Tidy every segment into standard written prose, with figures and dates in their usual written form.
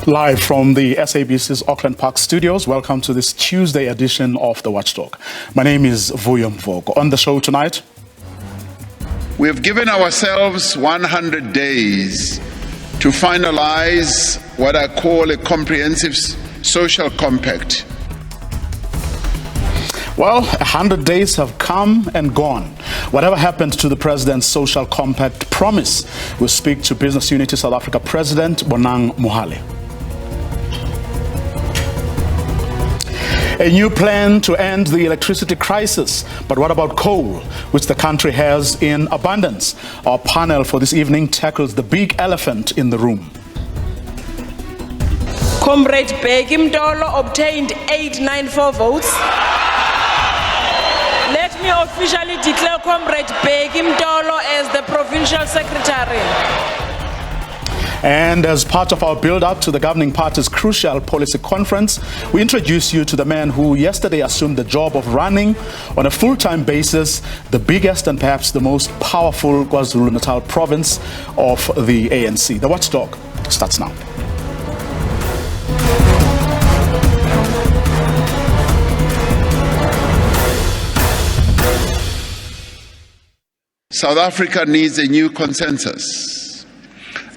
Live from the SABC's Auckland Park studios, welcome to this Tuesday edition of the Watchdog. My name is Vuyo Mvogo. On the show tonight, we have given ourselves 100 days to finalize what I call a comprehensive social compact. Well, 100 days have come and gone. Whatever happened to the President's Social Compact promise? We'll speak to Business Unity South Africa President Bonang Mohale. A new plan to end the electricity crisis. But what about coal, which the country has in abundance? Our panel for this evening tackles the big elephant in the room. Comrade Bheki Mtolo obtained 894 votes. Let me officially declare Comrade Bheki Mtolo as the provincial secretary. And as part of our build-up to the governing party's crucial policy conference, we introduce you to the man who yesterday assumed the job of running on a full-time basis the biggest and perhaps the most powerful KwaZulu-Natal province of the ANC. The Watchdog starts now. South Africa needs a new consensus.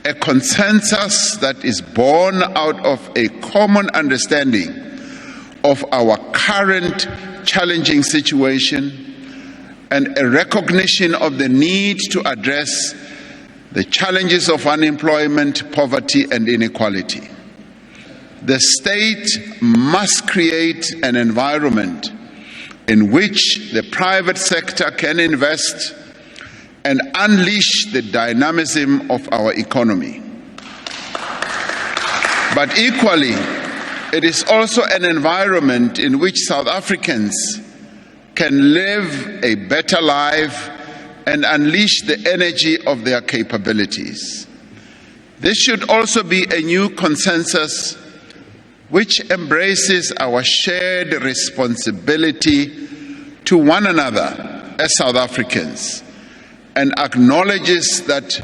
A consensus that is born out of a common understanding of our current challenging situation and a recognition of the need to address the challenges of unemployment, poverty, and inequality. The state must create an environment in which the private sector can invest and unleash the dynamism of our economy. But equally, it is also an environment in which South Africans can live a better life and unleash the energy of their capabilities. This should also be a new consensus which embraces our shared responsibility to one another as South Africans, and acknowledges that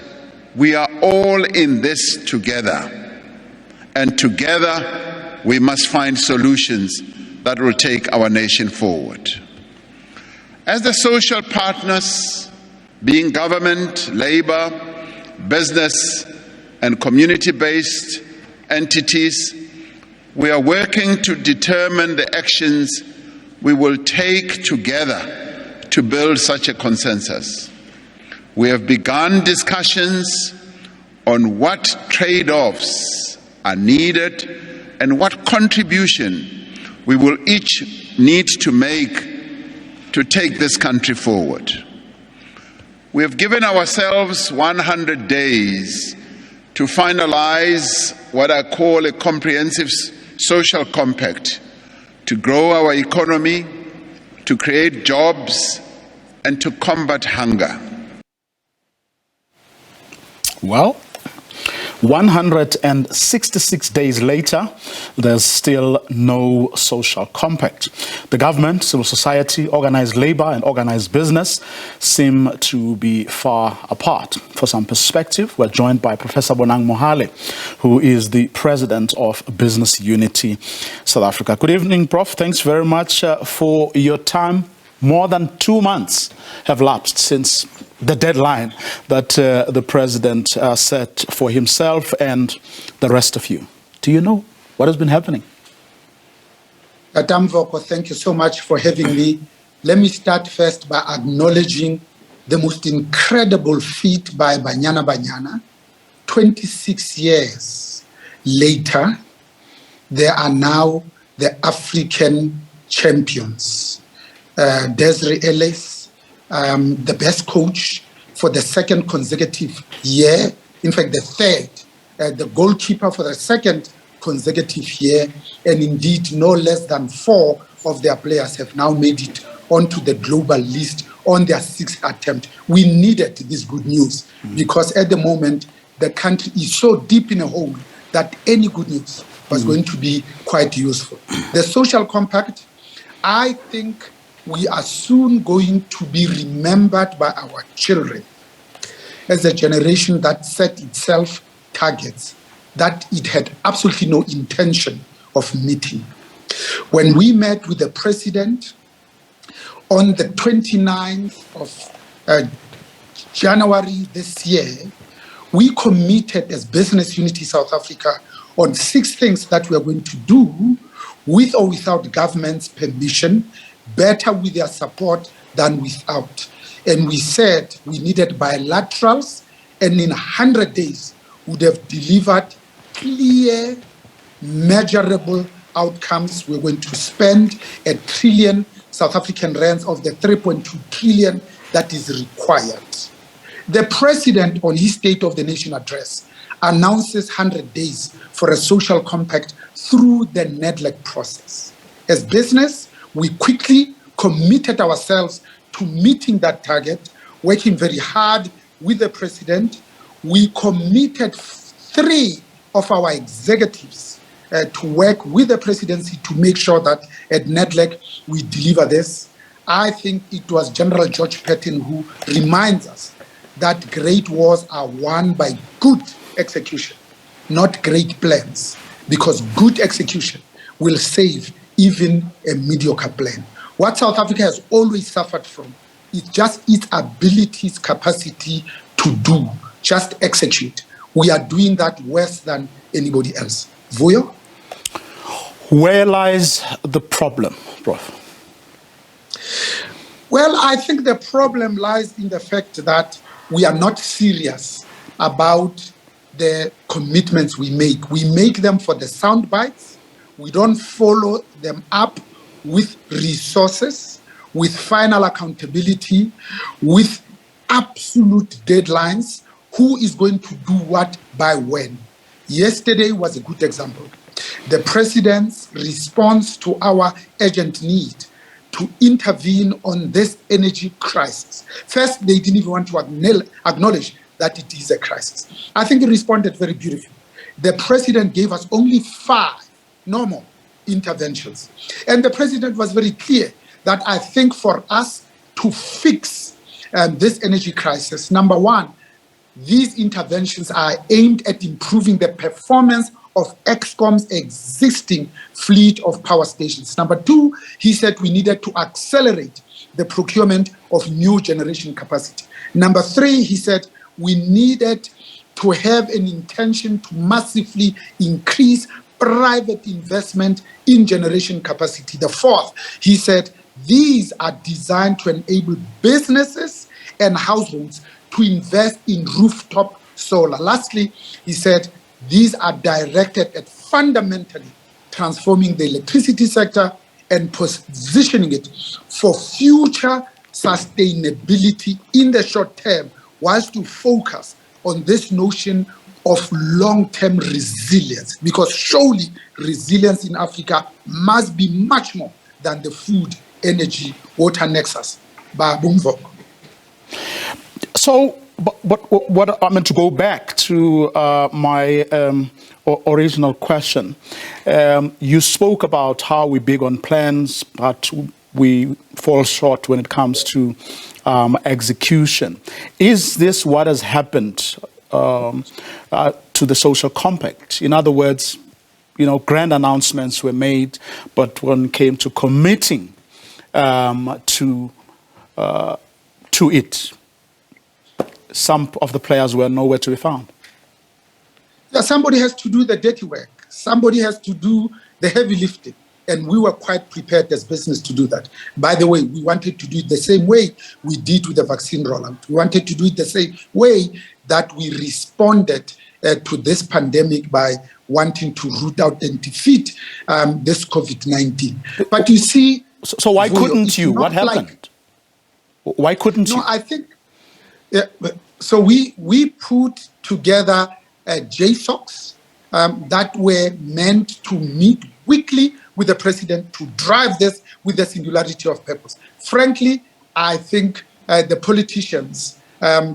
we are all in this together. And together we must find solutions that will take our nation forward. As the social partners, being government, labor, business, and community-based entities, we are working to determine the actions we will take together to build such a consensus. We have begun discussions on what trade-offs are needed and what contribution we will each need to make to take this country forward. We have given ourselves 100 days to finalize what I call a comprehensive social compact to grow our economy, to create jobs, and to combat hunger. Well, 166 days later, there's still no social compact. The government, civil society, organized labor, and organized business seem to be far apart. For some perspective, we're joined by Professor Bonang Mohale, who is the president of Business Unity South Africa. Good evening, Prof. Thanks very much for your time. More than 2 months have lapsed since the deadline that the president set for himself and the rest of you. Do you know what has been happening? Mvoko, thank you so much for having me. Let me start first by acknowledging the most incredible feat by Banyana Banyana. 26 years later, they are now the African champions. Desiree Ellis, the best coach for the second consecutive year, in fact the third, the goalkeeper for the second consecutive year, and indeed no less than 4 of their players have now made it onto the global list on their 6th attempt. We needed this good news because at the moment the country is so deep in a hole that any good news was going to be quite useful. The social compact, I think we are soon going to be remembered by our children as a generation that set itself targets that it had absolutely no intention of meeting. When we met with the president on the 29th of January this year, we committed as Business Unity South Africa on 6 things that we are going to do with or without government's permission, better with their support than without. And we said we needed bilaterals, and in 100 days would have delivered clear, measurable outcomes. We're going to spend 1 trillion South African rands of the 3.2 trillion that is required. The president on his State of the Nation address announces 100 days for a social compact through the NEDLAC process. As business, we quickly committed ourselves to meeting that target, working very hard with the president. We committed 3 of our executives to work with the presidency to make sure that at NEDLAC we deliver this. I think it was General George Patton who reminds us that great wars are won by good execution, not great plans, because good execution will save even a mediocre plan. What South Africa has always suffered from is just its ability, its capacity to do, just execute. We are doing that worse than anybody else. Vuyo? Where lies the problem, Prof? Well, I think the problem lies in the fact that we are not serious about the commitments we make. We make them for the sound bites. We don't follow them up with resources, with final accountability, with absolute deadlines. Who is going to do what by when? Yesterday was a good example. The president's response to our urgent need to intervene on this energy crisis. First, they didn't even want to acknowledge that it is a crisis. I think he responded very beautifully. The president gave us only 5 normal interventions. And the president was very clear that I think for us to fix this energy crisis, number 1, these interventions are aimed at improving the performance of Eskom's existing fleet of power stations. Number 2, he said we needed to accelerate the procurement of new generation capacity. Number 3, he said we needed to have an intention to massively increase private investment in generation capacity. The 4th, he said these are designed to enable businesses and households to invest in rooftop solar. Lastly, he said these are directed at fundamentally transforming the electricity sector and positioning it for future sustainability in the short term, whilst to focus on this notion of long-term resilience, because surely resilience in Africa must be much more than the food, energy, water nexus. So, but what I meant to go back to my original question. You spoke about how we're big on plans, but we fall short when it comes to execution. Is this what has happened to the social compact? In other words, you know, grand announcements were made, but when it came to committing to it, some of the players were nowhere to be found. Yeah, somebody has to do the dirty work. Somebody has to do the heavy lifting. And we were quite prepared as business to do that. By the way, we wanted to do it the same way we did with the vaccine rollout. We wanted to do it the same way that we responded to this pandemic by wanting to root out and defeat this COVID-19. But you see... So why couldn't you? What happened? Why couldn't you? No, I think... so we put together JSOCs that were meant to meet weekly with the president to drive this with the singularity of purpose. Frankly, I think the politicians,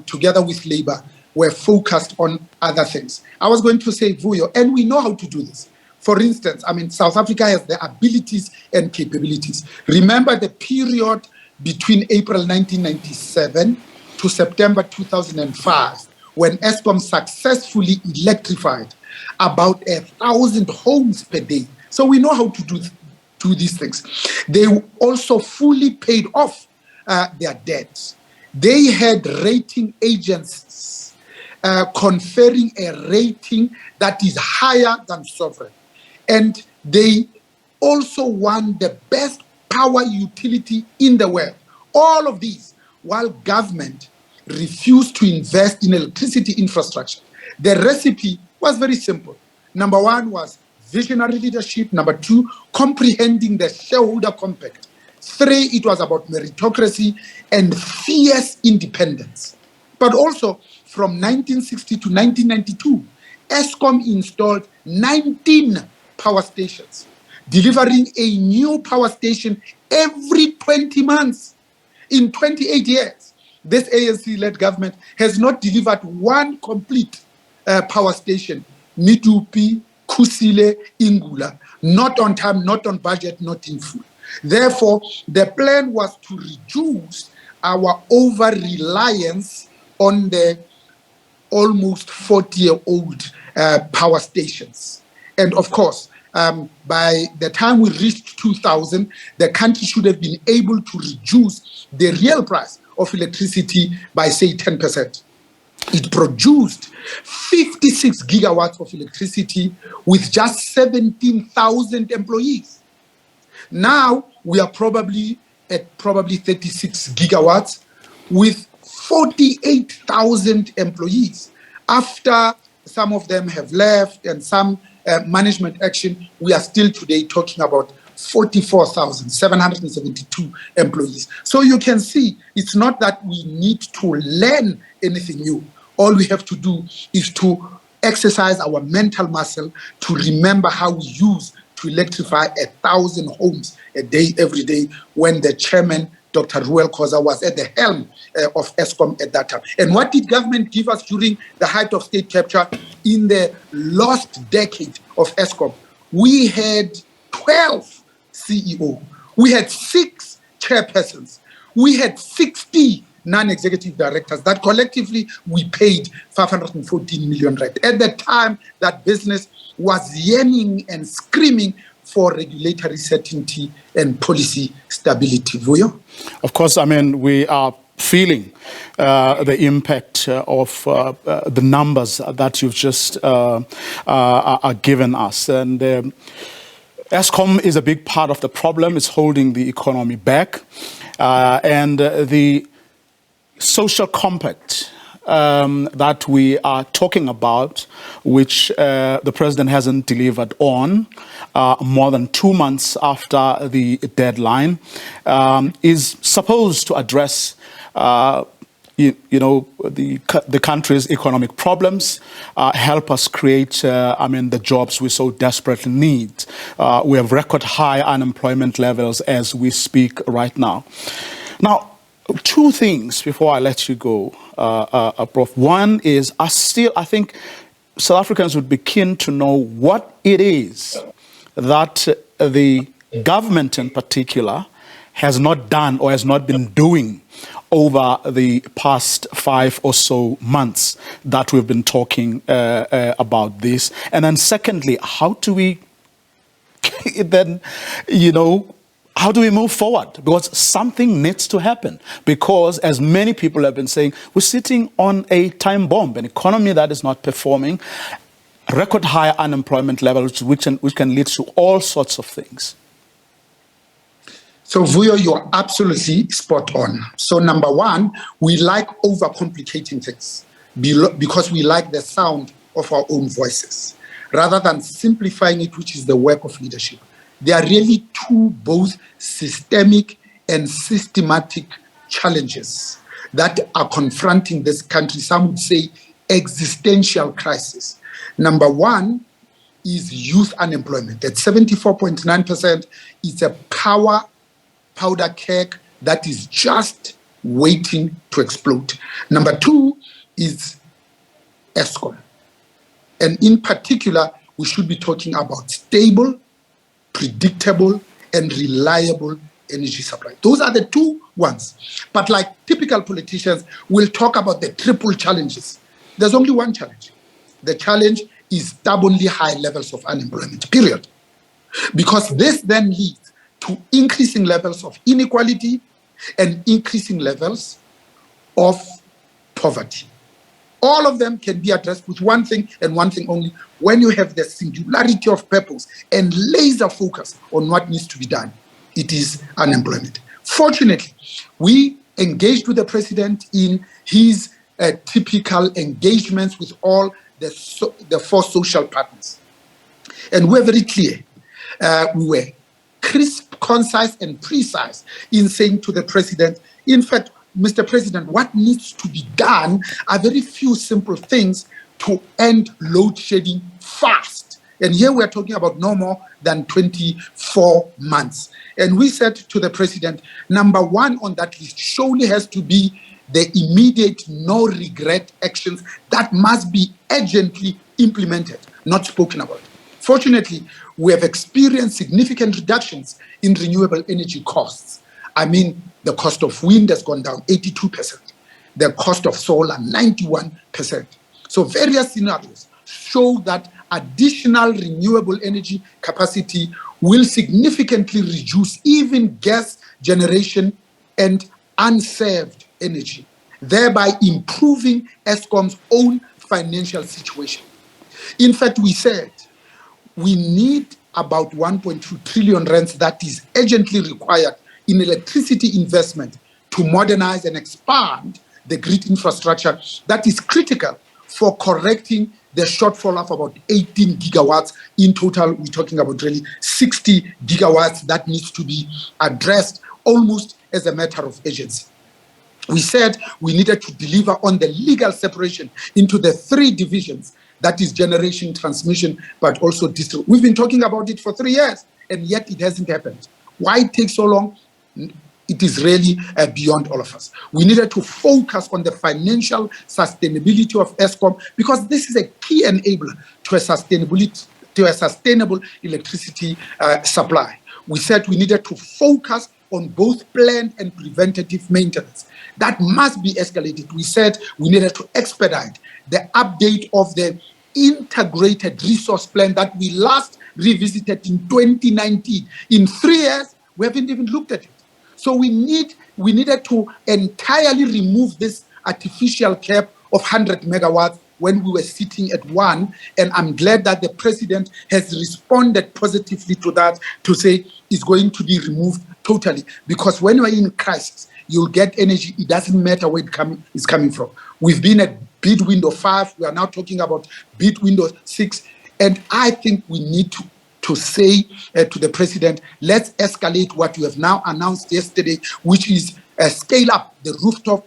together with Labour, were focused on other things. I was going to say, Vuyo, and we know how to do this. For instance, I mean, South Africa has the abilities and capabilities. Remember the period between April 1997 to September 2005, when Eskom successfully electrified about 1,000 homes per day. So we know how to do these things. They also fully paid off their debts. They had rating agencies conferring a rating that is higher than sovereign. And they also won the best power utility in the world. All of these, while government refused to invest in electricity infrastructure. The recipe was very simple. Number one was visionary leadership. Number two, comprehending the shareholder compact. Three, it was about meritocracy and fierce independence. But also, from 1960 to 1992, Eskom installed 19 power stations, delivering a new power station every 20 months. In 28 years, this ANC-led government has not delivered one complete power station, Mitupi, Kusile, Ingula, not on time, not on budget, not in full. Therefore, the plan was to reduce our over-reliance on the almost 40-year-old power stations. And of course, by the time we reached 2000, the country should have been able to reduce the real price of electricity by, say, 10%. It produced 56 gigawatts of electricity with just 17,000 employees. Now we are probably at 36 gigawatts with 48,000 employees. After some of them have left and some management action, we are still today talking about 44,772 employees. So you can see it's not that we need to learn anything new. All we have to do is to exercise our mental muscle to remember how we used to electrify 1,000 homes a day, every day, when the chairman, Dr. Ruel Khoza, was at the helm of Eskom at that time. And what did government give us during the height of state capture in the lost decade of Eskom? We had 12 CEO. We had 6 chairpersons. We had 60 non-executive directors that collectively we paid 514 million rand. At the time, that business was yearning and screaming for regulatory certainty and policy stability. Vuyo? Of course, I mean, we are feeling the impact of the numbers that you've just given us. And Eskom is a big part of the problem. It's holding the economy back. And the social compact that we are talking about, which the president hasn't delivered on more than 2 months after the deadline, is supposed to address the country's economic problems, help us create, the jobs we so desperately need. We have record high unemployment levels as we speak right now. Now, 2 things before I let you go, Prof. One is, I think South Africans would be keen to know what it is that the government in particular has not done or has not been doing over the past 5 or so months that we've been talking about this. And then secondly, how do we then, how do we move forward? Because something needs to happen. Because as many people have been saying, we're sitting on a time bomb, an economy that is not performing, record high unemployment levels, which can lead to all sorts of things. So Vuyo, you're absolutely spot on. So number one, we like overcomplicating things because we like the sound of our own voices, rather than simplifying it, which is the work of leadership. There are really 2 both systemic and systematic challenges that are confronting this country. Some would say existential crisis. Number one is youth unemployment. At 74.9%, it's a powder keg that is just waiting to explode. Number two is Eskom. And in particular, we should be talking about stable, predictable, and reliable energy supply. Those are the two ones. But like typical politicians, we'll talk about the triple challenges. There's only one challenge. The challenge is stubbornly high levels of unemployment, period. Because this then leads to increasing levels of inequality and increasing levels of poverty. All of them can be addressed with one thing and one thing only: when you have the singularity of purpose and laser focus on what needs to be done. It is unemployment. Fortunately, we engaged with the president in his typical engagements with all the four social partners. And we're very clear. We were crisp, concise, and precise in saying to the president, in fact, Mr. President, what needs to be done are very few simple things to end load shedding fast. And here we're talking about no more than 24 months. And we said to the president, number one on that list surely has to be the immediate no regret actions that must be urgently implemented, not spoken about. Fortunately, we have experienced significant reductions in renewable energy costs. I mean, the cost of wind has gone down 82%, the cost of solar 91%. So various scenarios show that additional renewable energy capacity will significantly reduce even gas generation and unserved energy, thereby improving Eskom's own financial situation. In fact, we said we need about 1.2 trillion rands that is urgently required in electricity investment to modernize and expand the grid infrastructure that is critical for correcting the shortfall of about 18 gigawatts. In total, we're talking about really 60 gigawatts that needs to be addressed almost as a matter of urgency. We said we needed to deliver on the legal separation into the three divisions, that is generation, transmission, but also distribution. We've been talking about it for 3 years, and yet it hasn't happened. Why it takes so long? It is really beyond all of us. We needed to focus on the financial sustainability of Eskom, because this is a key enabler to a sustainable electricity supply. We said we needed to focus on both planned and preventative maintenance. That must be escalated. We said we needed to expedite the update of the integrated resource plan that we last revisited in 2019. In 3 years, we haven't even looked at it. So we needed to entirely remove this artificial cap of 100 megawatts when we were sitting at 1. And I'm glad that the president has responded positively to that, to say it's going to be removed totally. Because when we're in crisis, you'll get energy. It doesn't matter where it's coming from. We've been at bid window 5. We are now talking about bid window 6. And I think we need to say to the president, let's escalate what you have now announced yesterday, which is scale up the rooftop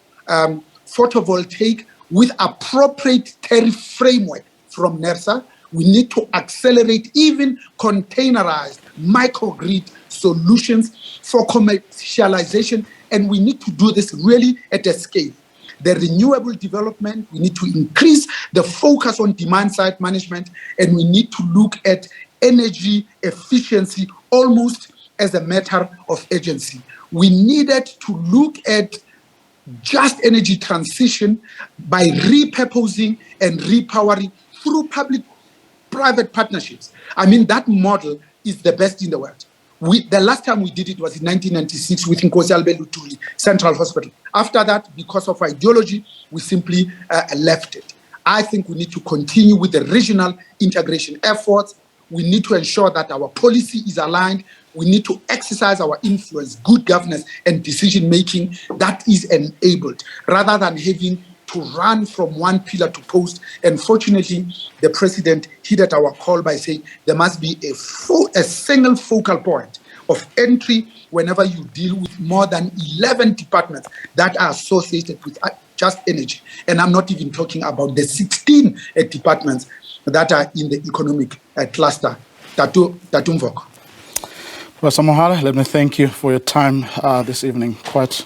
photovoltaic with appropriate tariff framework from NERSA. We need to accelerate even containerized microgrid solutions for commercialization, and we need to do this really at a scale. The renewable development, we need to increase the focus on demand-side management, and we need to look at energy efficiency almost as a matter of urgency. We needed to look at just energy transition by repurposing and repowering through public-private partnerships. I mean, that model is the best in the world. The last time we did it was in 1996 with Nkosi Albelutuli Central Hospital. After that, because of ideology, we simply left it. I think we need to continue with the regional integration efforts. We need to ensure that our policy is aligned. We need to exercise our influence, good governance, and decision-making that is enabled, rather than having to run from one pillar to post. And fortunately, the president heeded our call by saying there must be a single focal point of entry whenever you deal with more than 11 departments that are associated with just energy. And I'm not even talking about the 16 departments that are in the economic cluster. Tatu Mvoko. Professor Mohale, let me thank you for your time this evening. Quite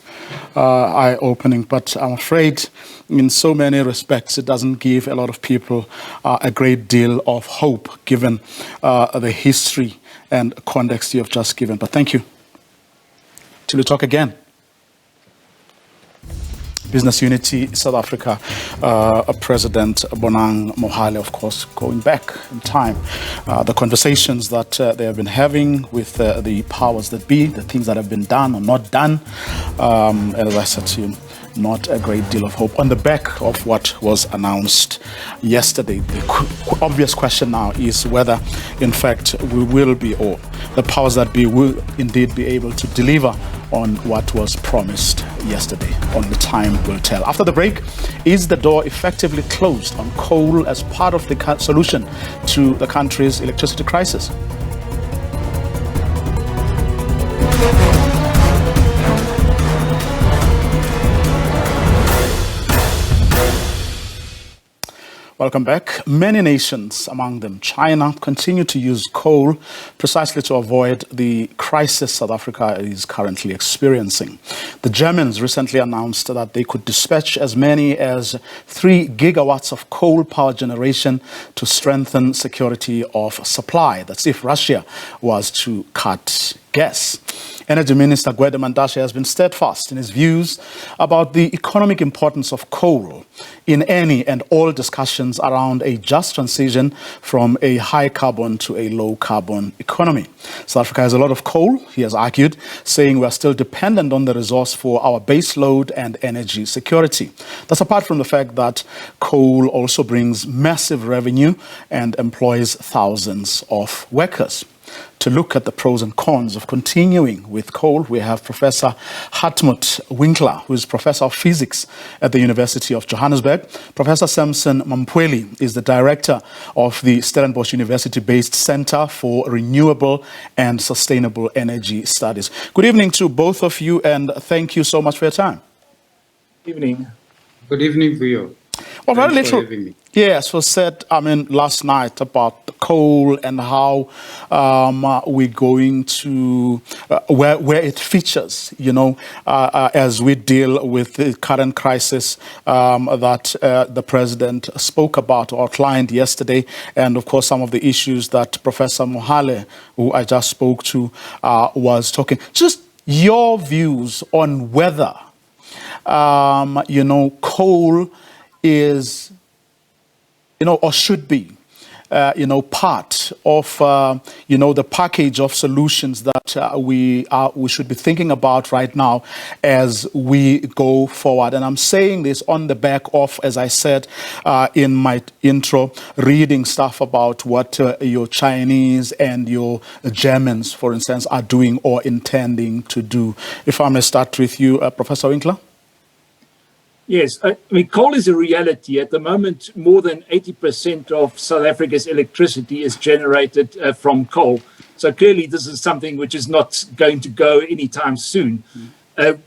eye-opening, but I'm afraid in so many respects it doesn't give a lot of people a great deal of hope given the history and context you have just given. But thank you. Till we talk again. Business Unity South Africa President Bonang Mohale, of course, going back in time. The conversations that they have been having with the powers that be, the things that have been done or not done, and as I said to you, not a great deal of hope on the back of what was announced yesterday. The obvious question now is whether, in fact, we will be, or the powers that be will indeed be able to deliver on what was promised yesterday. Only time will tell. After the break, is the door effectively closed on coal as part of the solution to the country's electricity crisis? Welcome back. Many nations, among them China, continue to use coal precisely to avoid the crisis South Africa is currently experiencing. The Germans recently announced that they could dispatch as many as 3 gigawatts of coal power generation to strengthen security of supply. That's if Russia was to cut gas. Energy Minister Gwede Mantashe has been steadfast in his views about the economic importance of coal in any and all discussions around a just transition from a high carbon to a low carbon economy. South Africa has a lot of coal, he has argued, saying we are still dependent on the resource for our base load and energy security. That's apart from the fact that coal also brings massive revenue and employs thousands of workers. To look at the pros and cons of continuing with coal, we have Professor Hartmut Winkler, who is Professor of Physics at the University of Johannesburg. Professor Samson Mampweli is the Director of the Stellenbosch University-based Center for Renewable and Sustainable Energy Studies. Good evening to both of you, and thank you so much for your time. Good evening. Good evening to you. Well, very little, yes, was said, last night about the coal and how we're going to, where it features, as we deal with the current crisis that the President spoke about or outlined yesterday. And of course, some of the issues that Professor Mohale, who I just spoke to, was talking. Just your views on whether, coal is, or should be, part of, the package of solutions that we should be thinking about right now as we go forward. And I'm saying this on the back of, as I said in my intro, reading stuff about what your Chinese and your Germans, for instance, are doing or intending to do. If I may start with you, Professor Winkler. Yes, coal is a reality. At the moment, more than 80% of South Africa's electricity is generated from coal. So clearly, this is something which is not going to go anytime soon.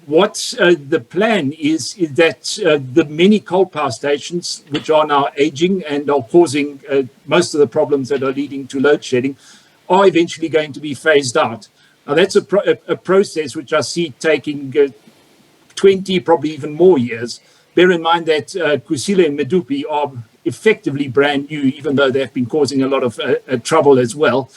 What the plan is that the many coal power stations, which are now aging and are causing most of the problems that are leading to load shedding, are eventually going to be phased out. Now, that's a process which I see taking 20, probably even more years. Bear in mind that Kusile and Medupi are effectively brand new, even though they've been causing a lot of trouble as well.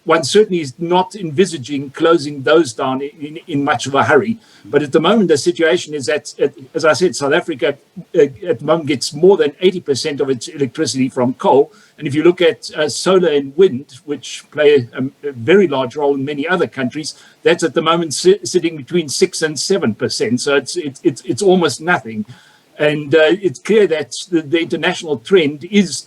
One certainly is not envisaging closing those down in much of a hurry. But at the moment, the situation is that, as I said, South Africa at the moment gets more than 80% of its electricity from coal. And if you look at solar and wind, which play a very large role in many other countries, that's at the moment sitting between 6 and 7%. So it's almost nothing. And it's clear that the international trend is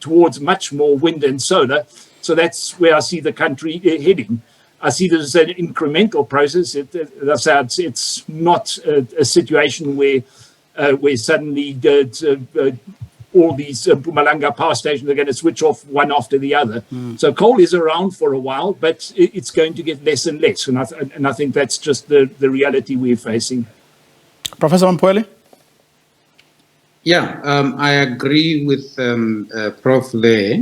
towards much more wind and solar. So that's where I see the country heading. I see this as an incremental process. It's not a situation where suddenly all these Mpumalanga power stations are going to switch off one after the other. So coal is around for a while, but it's going to get less and less. And I think that's just the reality we're facing. Professor Mampweli? Yeah, I agree with Prof. there.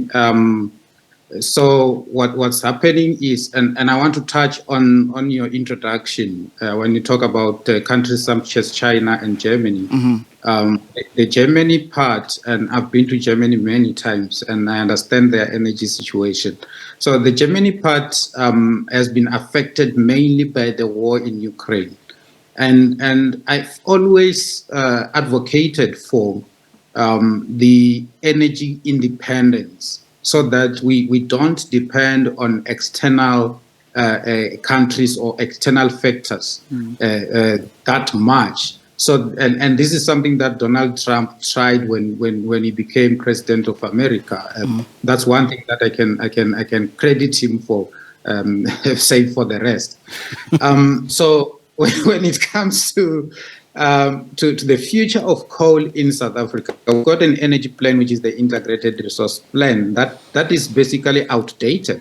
So what's happening is, and I want to touch on your introduction when you talk about countries such as China and Germany. The Germany part, and I've been to Germany many times, and I understand their energy situation. So the Germany part has been affected mainly by the war in Ukraine. And I've always advocated for the energy independence so that we don't depend on external countries or external factors that much. So, and this is something that Donald Trump tried when he became president of America. That's one thing that I can credit him for, save for the rest. So when it comes to the future of coal in South Africa, we've got an energy plan, which is the integrated resource plan, that is basically outdated.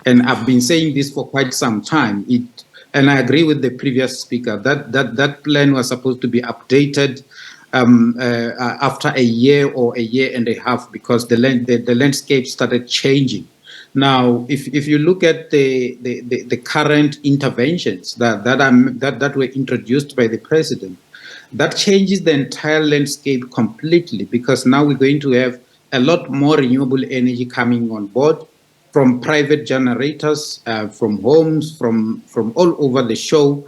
And I've been saying this for quite some time. And I agree with the previous speaker that plan was supposed to be updated after a year or a year and a half, because the landscape started changing. Now, if you look at the current interventions that were introduced by the president, that changes the entire landscape completely, because now we're going to have a lot more renewable energy coming on board from private generators, from homes, from all over the show,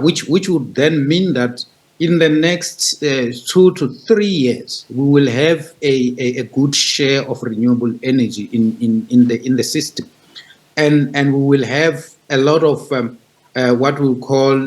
which would then mean that in the next 2 to 3 years, we will have a good share of renewable energy in the system, and we will have a lot of what we call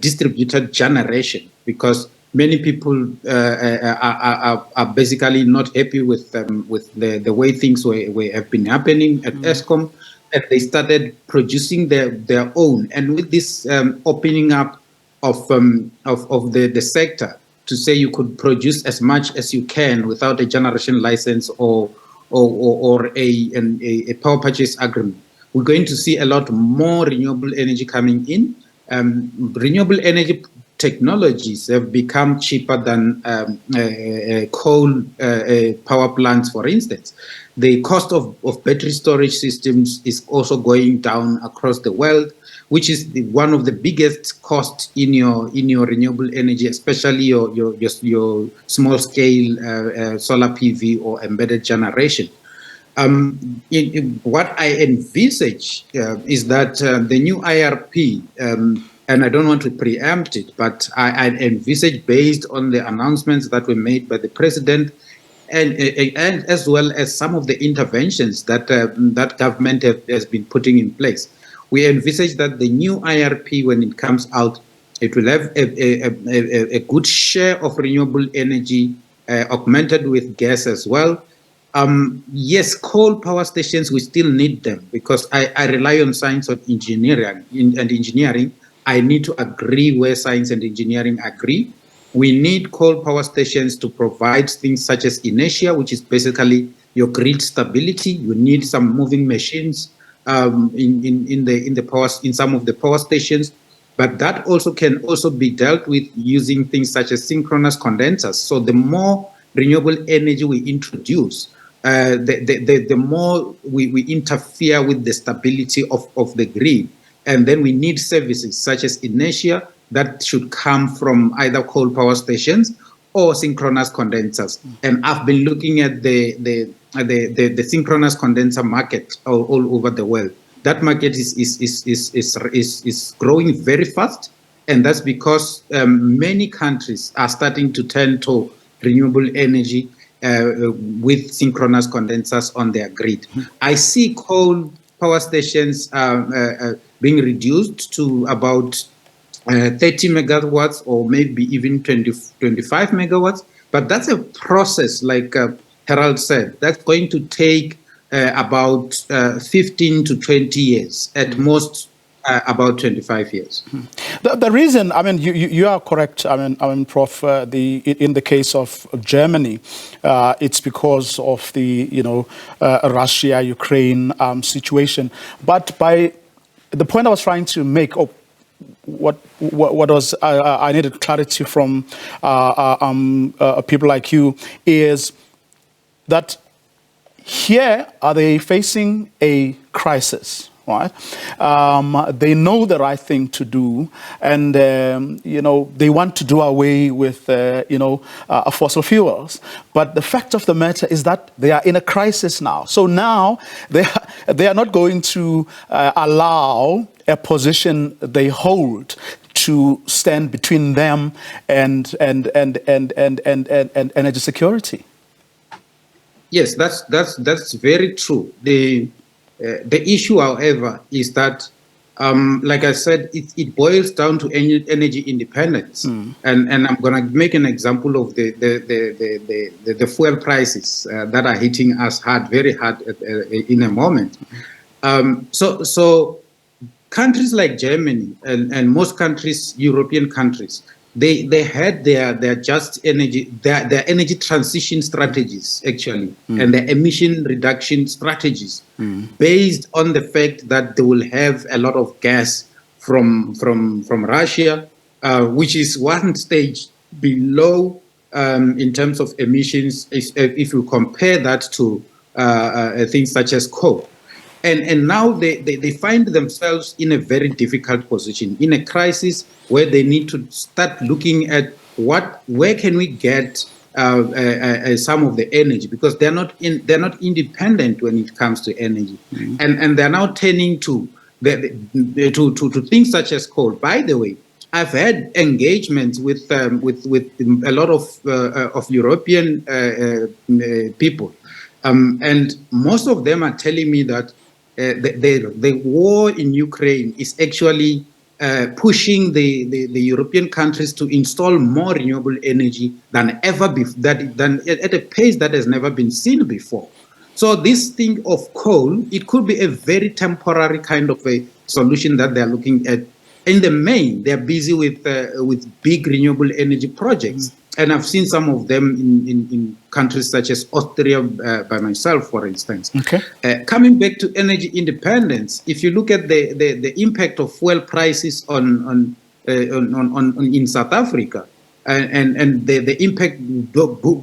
distributed generation, because many people are basically not happy with the way things have been happening at Eskom, and they started producing their own. And with this opening up of the sector to say you could produce as much as you can without a generation license or a power purchase agreement, we're going to see a lot more renewable energy coming in. Renewable energy technologies have become cheaper than coal power plants, for instance. The cost of battery storage systems is also going down across the world, which is one of the biggest costs in your renewable energy, especially your small scale solar PV or embedded generation. What I envisage is that the new IRP, and I don't want to preempt it, but I envisage, based on the announcements that were made by the president, and as well as some of the interventions that that government has been putting in place, we envisage that the new IRP, when it comes out, it will have a good share of renewable energy, augmented with gas as well. Yes, coal power stations, we still need them, because I rely on science and engineering. I need to agree where science and engineering agree. We need coal power stations to provide things such as inertia, which is basically your grid stability. You need some moving machines in some of the power stations, but that also can also be dealt with using things such as synchronous condensers. So the more renewable energy we introduce, the more we interfere with the stability of the grid. And then we need services such as inertia that should come from either coal power stations or synchronous condensers. And I've been looking at the synchronous condenser market all over the world. That market is growing very fast, and that's because many countries are starting to turn to renewable energy with synchronous condensers on their grid. I see coal power stations being reduced to about 30 megawatts or maybe even 25 megawatts. But that's a process, like Harold said, that's going to take about 15 to 20 years, at most about 25 years. The reason, I mean, you are correct. I mean, Prof. In the case of Germany, it's because of the Russia-Ukraine situation. But by the point I was trying to make, what was I needed clarity from people like you is that here are they facing a crisis, right? They know the right thing to do, and they want to do away with fossil fuels. But the fact of the matter is that they are in a crisis now. So now they are not going to allow a position they hold to stand between them and energy security. Yes, that's very true. The issue, however, is that, like I said, it boils down to energy independence. And I'm going to make an example of the fuel prices that are hitting us hard, very hard in a moment. So countries like Germany and most countries, European countries, they had their just energy, their energy transition strategies actually, and their emission reduction strategies based on the fact that they will have a lot of gas from Russia, which is one stage below in terms of emissions if you compare that to things such as coal. And now they find themselves in a very difficult position, in a crisis where they need to start looking at where can we get some of the energy, because they're not independent when it comes to energy, and they're now turning to things such as coal. By the way, I've had engagements with a lot of European people, and most of them are telling me that the war in Ukraine is actually pushing the European countries to install more renewable energy than ever before, than at a pace that has never been seen before. So this thing of coal, it could be a very temporary kind of a solution that they're looking at. In the main, they're busy with big renewable energy projects. And I've seen some of them in countries such as Austria, by myself, for instance. Okay. Coming back to energy independence, if you look at the impact of fuel prices on in South Africa, and the impact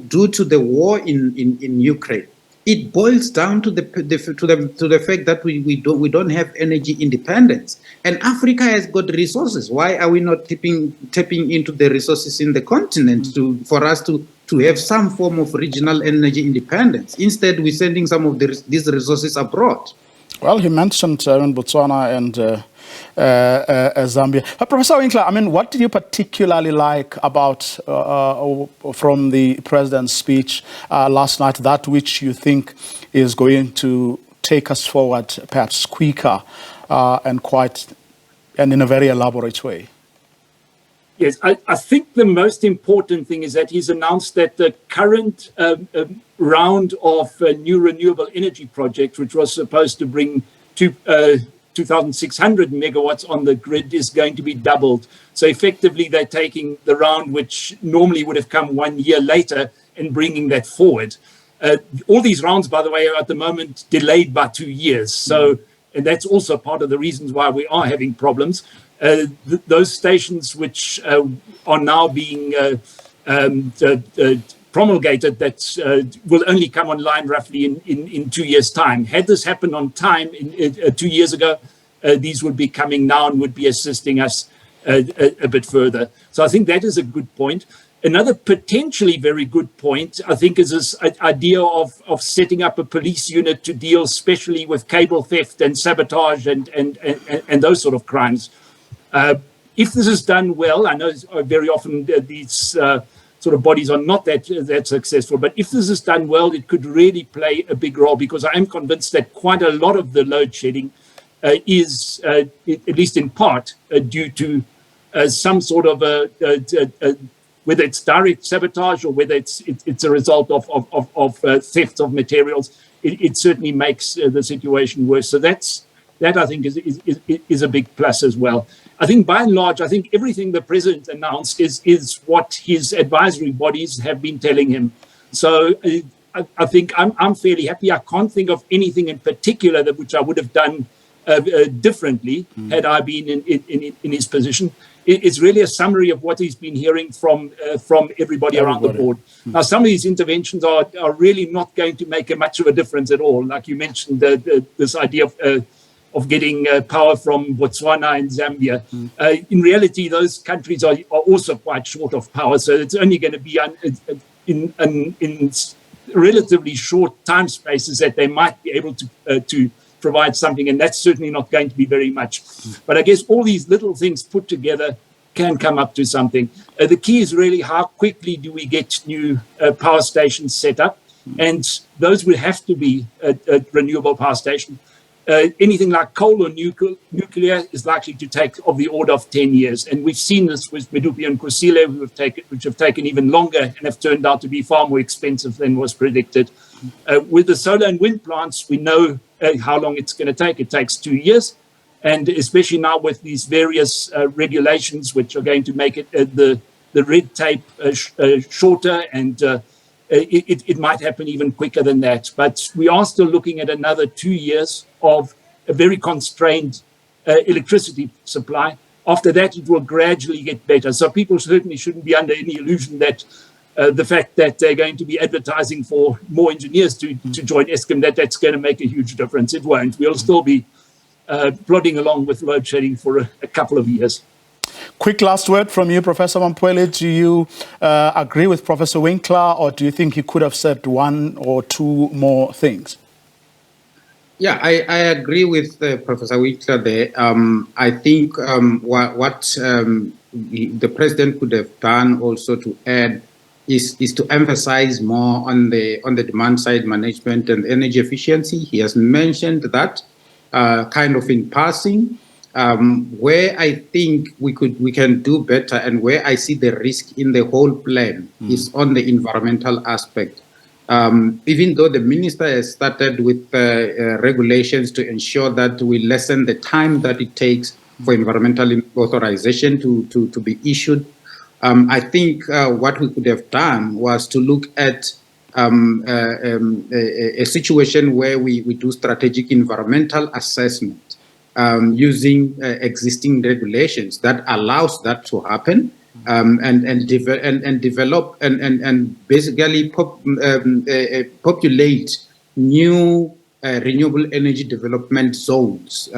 due to the war in Ukraine, it boils down to the fact that we don't have energy independence, and Africa has got resources. Why are we not tapping into the resources in the continent for us to have some form of regional energy independence? Instead, we're sending some of these resources abroad. Well, he mentioned Botswana and Zambia. Professor Winkler, I mean, what did you particularly like about from the president's speech last night, that which you think is going to take us forward perhaps quicker and in a very elaborate way? Yes, I think the most important thing is that he's announced that the current round of new renewable energy projects, which was supposed to bring 2,600 megawatts on the grid, is going to be doubled. So effectively, they're taking the round which normally would have come 1 year later and bringing that forward. All these rounds, by the way, are at the moment delayed by 2 years. So, and that's also part of the reasons why we are having problems. Those stations which are now being promulgated, that will only come online roughly in 2 years' time. Had this happened on time 2 years ago, these would be coming now and would be assisting us a bit further. So I think that is a good point. Another potentially very good point, I think, is this idea of setting up a police unit to deal especially with cable theft and sabotage and those sort of crimes. If this is done well, I know very often these sort of bodies are not that successful, but if this is done well, it could really play a big role, because I am convinced that quite a lot of the load shedding is, at least in part, due to some sort of whether it's direct sabotage or whether it's a result of theft of materials. It certainly makes the situation worse. So that I think is a big plus as well. I think by and large, I think everything the president announced is what his advisory bodies have been telling him. So I think I'm fairly happy. I can't think of anything in particular which I would have done differently had I been in his position. It's really a summary of what he's been hearing from everybody around the board. Now, some of these interventions are really not going to make much of a difference at all. Like you mentioned, this idea of getting power from Botswana and Zambia. In reality, those countries are also quite short of power, so it's only going to be in relatively short time spaces that they might be able to provide something, and that's certainly not going to be very much. But I guess all these little things put together can come up to something. The key is really how quickly do we get new power stations set up, and those would have to be a renewable power station. Anything like coal or nuclear is likely to take of the order of 10 years. And we've seen this with Medupi and Kusile, which have taken even longer and have turned out to be far more expensive than was predicted. With the solar and wind plants, we know how long it's going to take. It takes 2 years. And especially now with these various regulations, which are going to make it the red tape shorter, and it might happen even quicker than that. But we are still looking at another 2 years of a very constrained electricity supply. After that, it will gradually get better. So people certainly shouldn't be under any illusion that the fact that they're going to be advertising for more engineers to join Eskom, that's going to make a huge difference. It won't. We'll still be plodding along with load shedding for a couple of years. Quick last word from you, Professor Mampwele. Do you agree with Professor Winkler, or do you think he could have said one or two more things? Yeah, I agree with Professor Winkler there. I think what the president could have done also to add is to emphasize more on the demand side management and energy efficiency. He has mentioned that kind of in passing. Where I think we can do better, and where I see the risk in the whole plan is on the environmental aspect. Even though the minister has started with regulations to ensure that we lessen the time that it takes for environmental authorization to be issued, I think what we could have done was to look at a situation where we do strategic environmental assessment using existing regulations that allows that to happen. And develop and basically populate new renewable energy development zones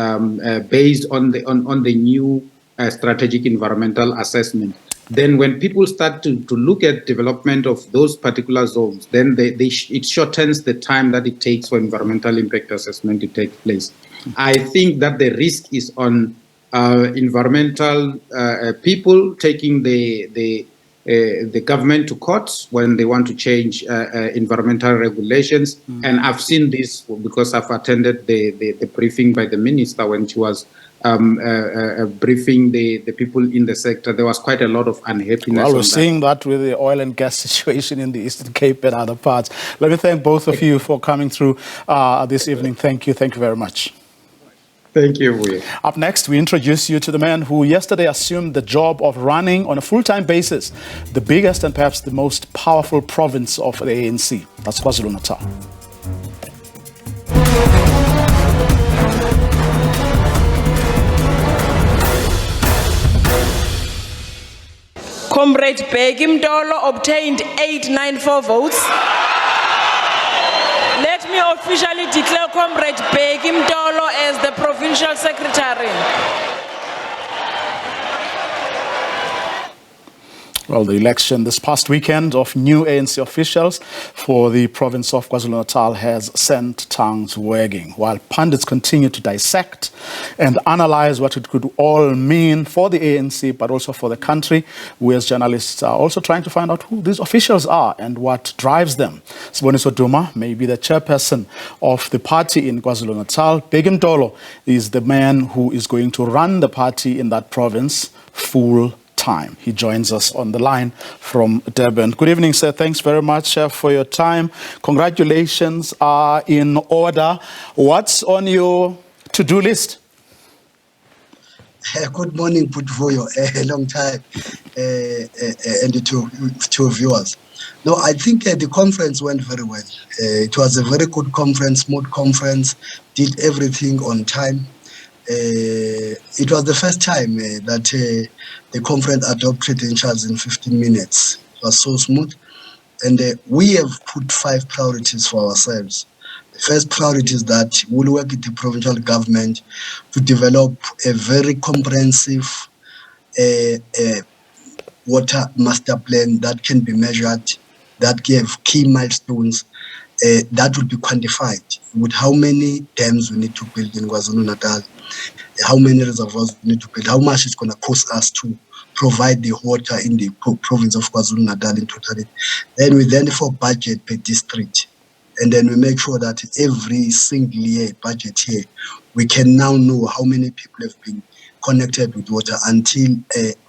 based on the new strategic environmental assessment. Then when people start to look at development of those particular zones, then it shortens the time that it takes for environmental impact assessment to take place. I think that the risk is on environmental people taking the government to court when they want to change environmental regulations. And I've seen this because I've attended the briefing by the minister when she was briefing the people in the sector. There was quite a lot of unhappiness. Well, we're seeing that with the oil and gas situation in the Eastern Cape and other parts. Let me thank both of you for coming through this evening. Thank you. Thank you very much. Thank you, Will. Up next, we introduce you to the man who yesterday assumed the job of running on a full-time basis the biggest and perhaps the most powerful province of the ANC. That's KwaZulu-Natal. Comrade Bheki Mtolo obtained 894 votes. Let me officially declare Comrade Bheki Mtolo as the provincial secretary. Well, the election this past weekend of new ANC officials for the province of KwaZulu-Natal has sent tongues wagging, while pundits continue to dissect and analyze what it could all mean for the ANC, but also for the country. We as journalists are also trying to find out who these officials are and what drives them. Siboniso Duma may be the chairperson of the party in KwaZulu-Natal. Bheki Mtolo is the man who is going to run the party in that province full time. He joins us on the line from Durban. Good evening, sir. Thanks very much for your time. Congratulations are in order. What's on your to-do list? Good morning, Putvoyo. A long time, and to viewers. No, I think the conference went very well. It was a very good conference, smooth conference, did everything on time. it was the first time that the conference adopted credentials in 15 minutes. It was so smooth. And we have put 5 priorities for ourselves. The first priority is that we'll work with the provincial government to develop a very comprehensive water master plan that can be measured, that gave key milestones, that will be quantified with how many dams we need to build in KwaZulu-Natal, how many reservoirs we need to build, how much it's going to cost us to provide the water in the province of KwaZulu-Natal in totality. Then we therefore budget per district. And then we make sure that every single year budget here, we can now know how many people have been connected with water until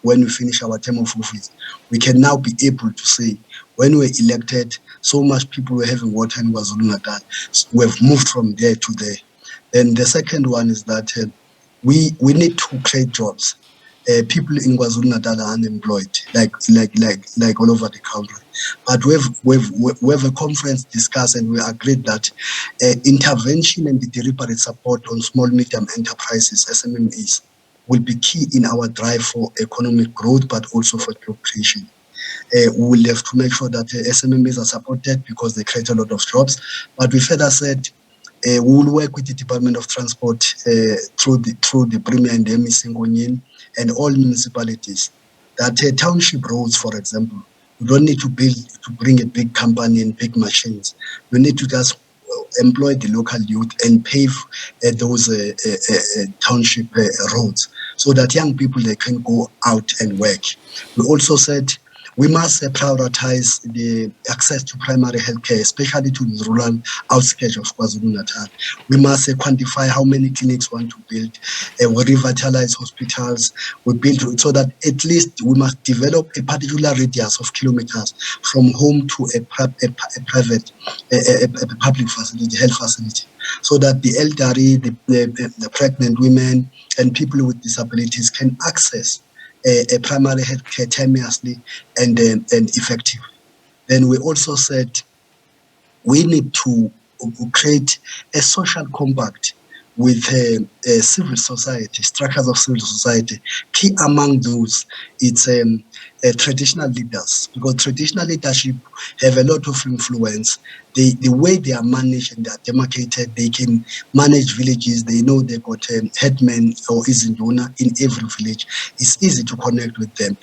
when we finish our term of office. We can now be able to say, when we're elected, so much people were having water in KwaZulu-Natal. So we've moved from there to there. Then the second one is that we need to create jobs. People in KwaZulu-Natal are unemployed, like all over the country. But we have a conference discussed, and we agreed that intervention and the deliberate support on small medium enterprises, SMMEs, will be key in our drive for economic growth, but also for job creation. We will have to make sure that SMMEs are supported because they create a lot of jobs. But we further said we will work with the Department of Transport through the Premier and the MEC Ngonyin and all municipalities, that township roads, for example, you don't need to bring a big company and big machines. You need to just employ the local youth and pave those township roads so that young people, they can go out and work. We also said we must prioritize the access to primary healthcare, especially to the rural outskirts of KwaZulu-Natal. We must quantify how many clinics we want to build. We revitalize hospitals. We build so that at least we must develop a particular radius of kilometers from home to a private, a public facility, health facility, so that the elderly, the pregnant women, and people with disabilities can access a primary health care timeously and effective. Then we also said we need to create a social compact with civil society, structures of civil society. Key among those, it's traditional leaders, because traditional leadership have a lot of influence. The way they are managed and they are demarcated, they can manage villages. They know they got headmen or izinduna in every village. It's easy to connect with them.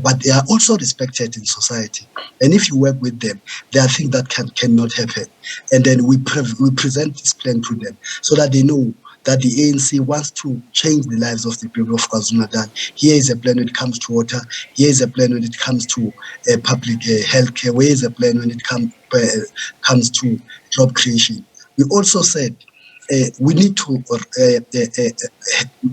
But they are also respected in society. And if you work with them, there are things that cannot happen. And then we present this plan to them so that they know that the ANC wants to change the lives of the people of KwaZulu-Natal. Here is a plan when it comes to water. Here is a plan when it comes to public health care. Where is a plan when it comes to job creation? We also said we need to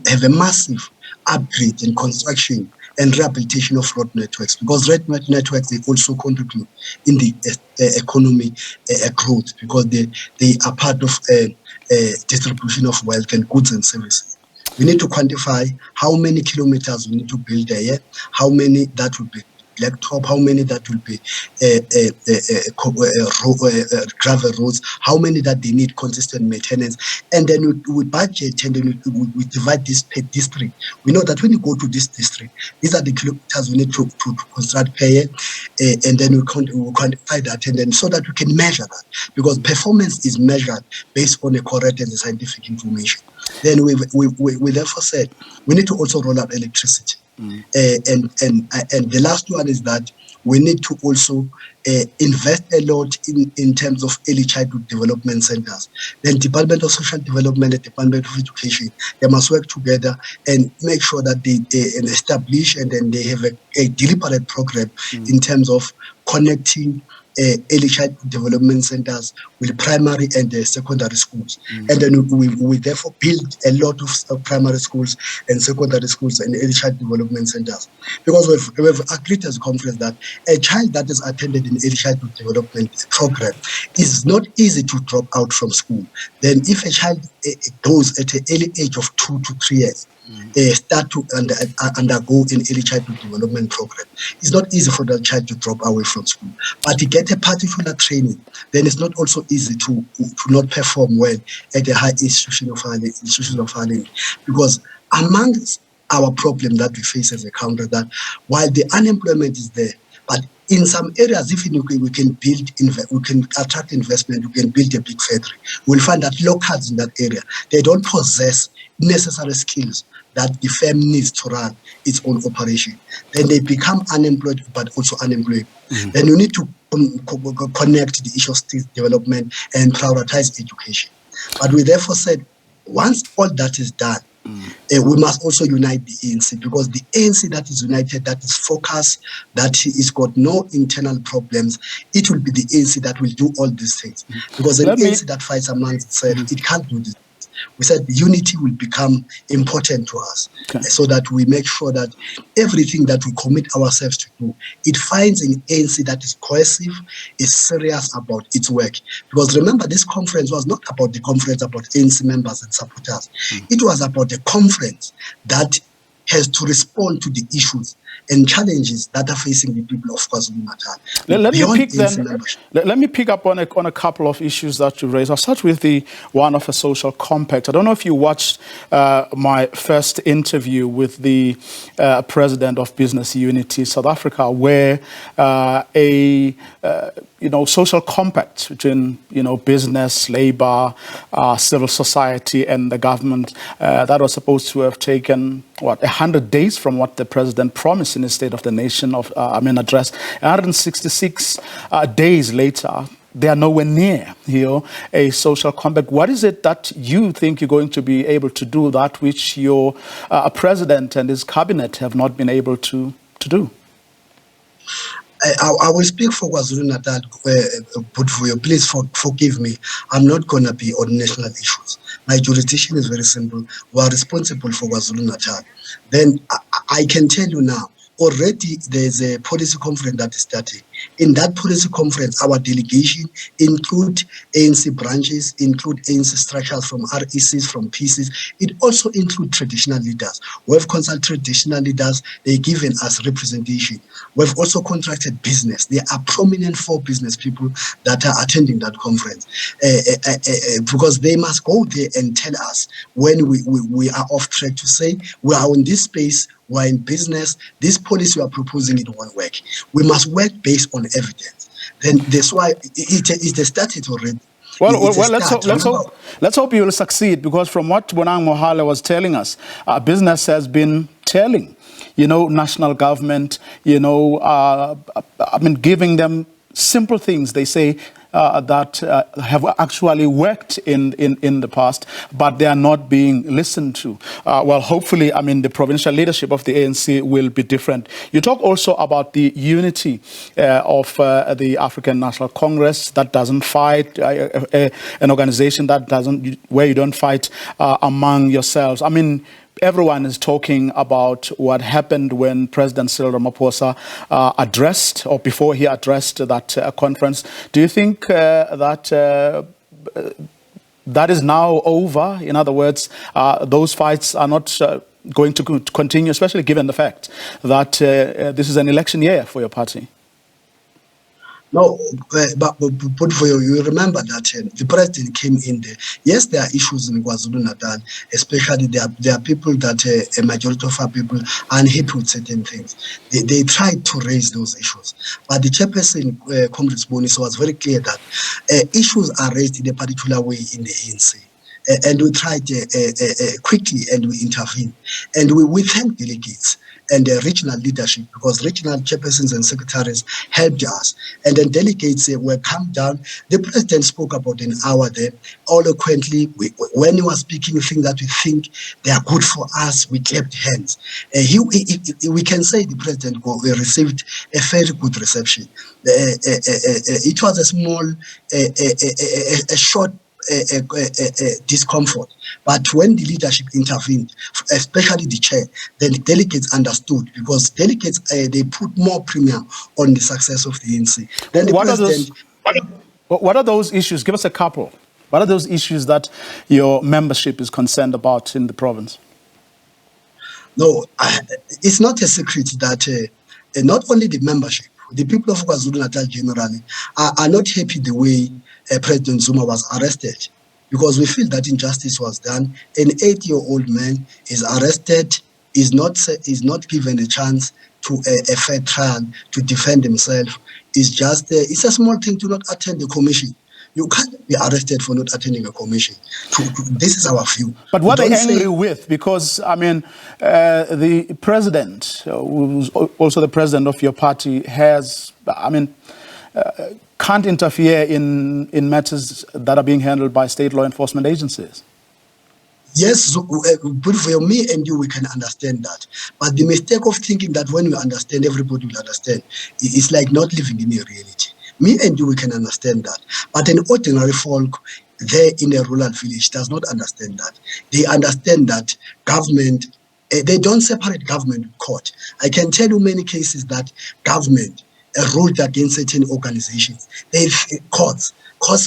have a massive upgrade in construction and rehabilitation of road networks, because road networks, they also contribute in the economy growth, because they are part of distribution of wealth and goods and services. We need to quantify how many kilometers we need to build a year, how many that will be blacktop, how many that will be gravel roads, how many that they need consistent maintenance. And then we budget, and then we divide this per district. We know that when you go to this district, these are the kilometers we need to construct per year, and then we quantify that, and then so that we can measure that, because performance is measured based on the correct and the scientific information. Then we therefore said we need to also roll out electricity. And the last one is that we need to also invest a lot in terms of early childhood development centers. Then Department of Social Development and Department of Education, they must work together and make sure that they establish and then they have a deliberate program in terms of connecting early childhood development centers with primary and secondary schools. And then we therefore build a lot of primary schools and secondary schools and early child development centers. Because we've agreed as a conference that a child that is attended in early childhood development program is not easy to drop out from school. Then if a child goes at an early age of 2 to 3 years, start to undergo an early childhood development program, it's not easy for that child to drop away from school. But he gets get a particular training, then it's not also easy to not perform well at a high institution of learning. Because amongst our problem that we face as a country, that while the unemployment is there, but in some areas, if we can attract investment, we can build a big factory, we'll find that locals in that area, they don't possess necessary skills that the firm needs to run its own operation. Then they become unemployed, but also unemployed. Then you need to connect the issue of state development and prioritize education. But we therefore said, once all that is done, we must also unite the ANC, because the ANC that is united, that is focused, that is got no internal problems, it will be the ANC that will do all these things. Because an ANC that fights amongst itself, it can't do this. We said unity will become important to us, so that we make sure that everything that we commit ourselves to do, it finds an ANC that is cohesive, is serious about its work. Because remember, this conference was not about the conference about ANC members and supporters. It was about a conference that has to respond to the issues and challenges that are facing the people of KwaZulu-Natal. Let me pick up on a couple of issues that you raised. I'll start with the one of a social compact. I don't know if you watched my first interview with the president of Business Unity South Africa, where a social compact between business, labor, civil society, and the government that was supposed to have taken 100 days from what the president promised in his State of the Nation address. 166 days later, they are nowhere near a social compact. What is it that you think you're going to be able to do that which your president and his cabinet have not been able to do? I will speak for KwaZulu-Natal, Budvuyo. Please forgive me. I'm not going to be on national issues. My jurisdiction is very simple. We are responsible for KwaZulu-Natal. Then I can tell you now, already there's a policy conference that is starting. In that policy conference, our delegation include ANC branches, include ANC structures from RECs, from PCs. It also includes traditional leaders. We've consulted traditional leaders. They've given us representation. We've also contracted business. There are prominent 4 business people that are attending that conference because they must go there and tell us when we are off track, to say we are in this space, we're in business, this policy we are proposing, it won't work. We must work based on evidence. Then that's why it started already. Let's hope you will succeed, because from what Bonang Mohale was telling us, business has been telling, national government, giving them simple things. They say that have actually worked in the past, but they are not being listened to. Well, hopefully, the provincial leadership of the ANC will be different. You talk also about the unity of the African National Congress that doesn't fight, an organization that where you don't fight among yourselves. Everyone is talking about what happened when President Cyril Ramaphosa addressed, or before he addressed that conference. Do you think that is now over? In other words, those fights are not going to continue, especially given the fact that this is an election year for your party? No, but for you remember that the president came in there. Yes, there are issues in KwaZulu-Natal, especially there are people that a majority of our people are unhappy with certain things. They tried to raise those issues. But the chairperson, Comrade Bonis, was very clear that issues are raised in a particular way in the ANC. And we tried quickly, and we intervened. And we thank delegates and the regional leadership, because regional chairpersons and secretaries helped us. And then delegates were calmed down. The president spoke about an hour there. Eloquently, when he was speaking things that we think they are good for us, we clapped hands. We can say the president received a very good reception. It was a small, a short discomfort, but when the leadership intervened, especially the chair, then the delegates understood, because delegates they put more premium on the success of the ANC. Then the what are those issues? Give us a couple. What are those issues that your membership is concerned about in the province? No, it's not a secret that not only the membership, The people of KwaZulu-Natal generally are not happy the way President Zuma was arrested, because we feel that injustice was done. An 8-year-old man is arrested, is not given a chance to a fair trial to defend himself. It's just it's a small thing to not attend the commission. You can't be arrested for not attending a commission. This is our view. But what are they angry with? Because, I mean, the president, who's also the president of your party, has, I mean, can't interfere in matters that are being handled by state law enforcement agencies. Yes, but for me and you, we can understand that. But the mistake of thinking that when we understand, everybody will understand, it's like not living in a reality. Me and you, we can understand that. But an ordinary folk there in a rural village does not understand that. They understand that government, they don't separate government with court. I can tell you many cases that government ruled against certain organizations. Courts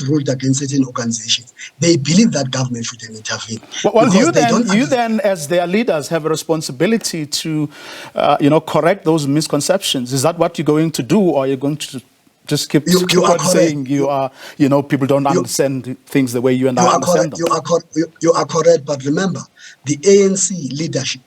ruled against certain organizations. They believe that government should intervene. Well, you then, as their leaders, have a responsibility to, correct those misconceptions. Is that what you're going to do, or are you going to just keep on saying people don't understand things the way you and I understand them? You are correct, but remember, the ANC leadership,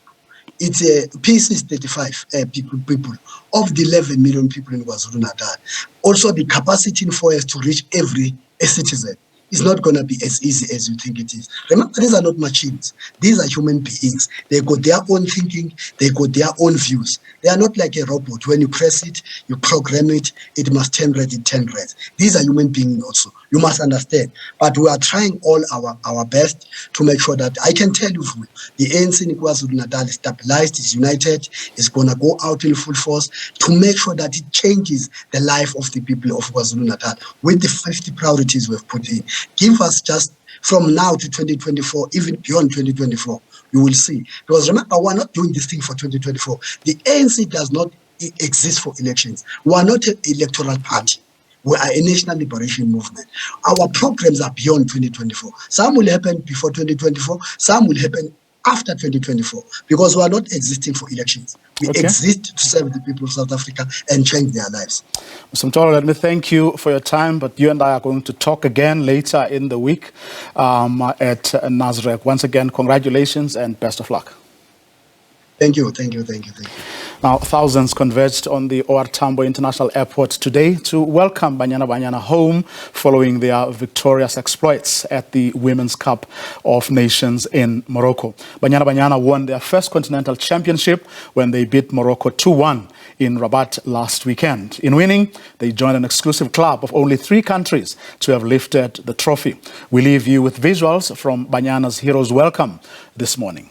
it's a PC is 35 people of the 11 million people in KwaZulu-Natal. Also, the capacity in 4 years to reach every citizen is not going to be as easy as you think it is. Remember, these are not machines. These are human beings. They got their own thinking. They got their own views. They are not like a robot. When you press it, you program it, it must turn red, it turns red. These are human beings also. You must understand. But we are trying all our best to make sure that, I can tell you, the ANC in KwaZulu-Natal is stabilized, is united, is going to go out in full force to make sure that it changes the life of the people of KwaZulu-Natal with the 50 priorities we've put in. Give us just from now to 2024, even beyond 2024, you will see. Because remember, we're not doing this thing for 2024. The ANC does not exist for elections. We are not an electoral party. We are a national liberation movement. Our programs are beyond 2024. Some will happen before 2024. Some will happen after 2024, because we are not existing for elections. We exist to serve the people of South Africa and change their lives. Mr. Mtolo, let me thank you for your time, but you and I are going to talk again later in the week at Nasrec. Once again, congratulations and best of luck. Thank you. Now, thousands converged on the OR Tambo International Airport today to welcome Banyana Banyana home following their victorious exploits at the Women's Cup of Nations in Morocco. Banyana Banyana won their first continental championship when they beat Morocco 2-1 in Rabat last weekend. In winning, they joined an exclusive club of only 3 countries to have lifted the trophy. We leave you with visuals from Banyana's Heroes Welcome this morning.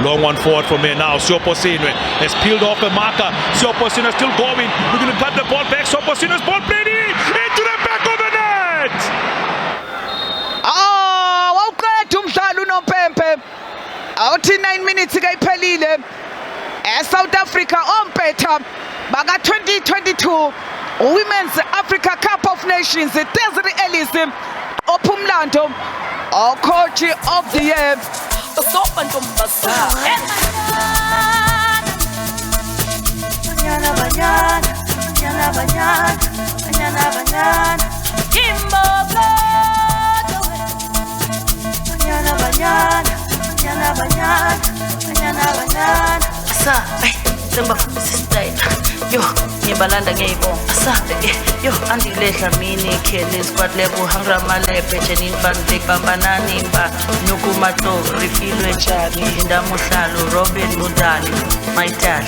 Long one forward from here now. Sioposinwe has peeled off the marker. Sioposinwe still going. We're going to cut the ball back. Sioposinwe's ball played into the back of the net. Wawuqeda umdlalo unompempe. Awuthi 9 minutes ikayiphelile. South Africa ompetha baka 2022 Women's Africa Cup of Nations. Desiree Ellis ophumlando coach of the year. Banyana Banyana, Banyana Banyana, Banyana Banyana, Kimbogo. Banyana Banyana, Banyana Banyana, Banyana Banyana. Asa, semba style. Yo, ngibalanda ngiyibonga. Asa, yo, andilehla mini Kelly squad level hangra malepe chenin bande bambanani ba nukumato refilwe chani indamuhlalo Robin Mudali my dad